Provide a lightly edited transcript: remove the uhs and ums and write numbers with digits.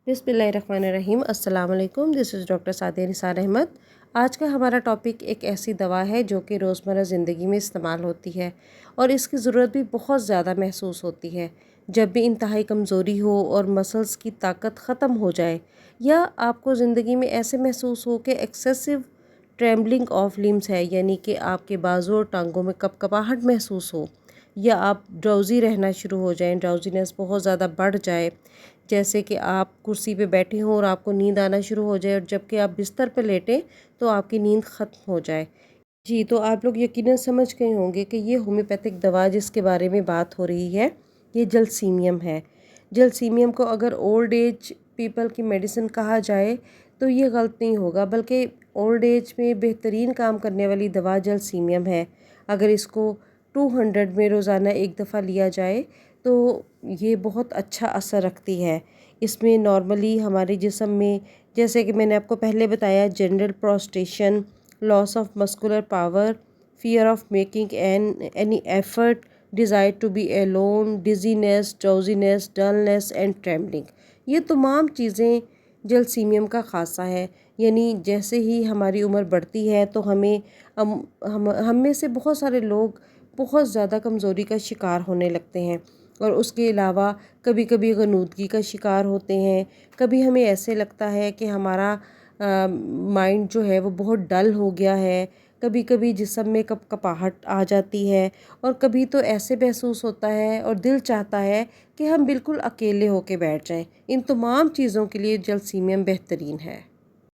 बिस्मिल्लाहिर्रहमानिर्रहीम। अस्सलाम वालेकुम। This is doctor Sadia Nisar Ahmed. आज का हमारा टॉपिक एक ऐसी दवा है जो कि रोज़मर्रा ज़िंदगी में इस्तेमाल होती है और इसकी ज़रूरत भी बहुत ज़्यादा महसूस होती है। जब भी इंतहाई कमज़ोरी हो और मसल्स की ताकत ख़त्म हो जाए या आपको ज़िंदगी में ऐसे महसूस हो कि एक्सेसिव ट्रेम्बलिंग ऑफ लिम्स है, यानी कि आपके बाजू और टांगों में कपकपाहट महसूस हो या आप ड्राउज़ी रहना शुरू हो जाएं, ड्राउज़ीनेस बहुत ज़्यादा बढ़ जाए, जैसे कि आप कुर्सी पे बैठे हों और आपको नींद आना शुरू हो जाए और जबकि आप बिस्तर पे लेटें तो आपकी नींद ख़त्म हो जाए। जी, तो आप लोग यकीनन समझ गए होंगे कि ये होम्योपैथिक दवा जिसके बारे में बात हो रही है ये जलसीमियम है। जलसीमियम को अगर ओल्ड एज पीपल की मेडिसिन कहा जाए तो ये गलत नहीं होगा, बल्कि ओल्ड एज में बेहतरीन काम करने वाली दवा जलसीमियम है। अगर इसको 200 में रोज़ाना एक दफ़ा लिया जाए तो ये बहुत अच्छा असर रखती है। इसमें नॉर्मली हमारे जिस्म में, जैसे कि मैंने आपको पहले बताया, general prostration, loss of muscular power, fear of making any effort, desire to be alone, dizziness, drowsiness, dullness and trembling, ये तमाम चीज़ें जलसीमियम का ख़ासा है। यानी जैसे ही हमारी उम्र बढ़ती है तो हम में से बहुत सारे लोग बहुत ज़्यादा कमज़ोरी का शिकार होने लगते हैं और उसके अलावा कभी कभी गनूदगी का शिकार होते हैं। कभी हमें ऐसे लगता है कि हमारा माइंड जो है वो बहुत डल हो गया है, कभी कभी जिस्म में कपकपाहट आ जाती है और कभी तो ऐसे महसूस होता है और दिल चाहता है कि हम बिल्कुल अकेले होके बैठ जाएं। इन तमाम चीज़ों के लिए जलसीमियम बेहतरीन है।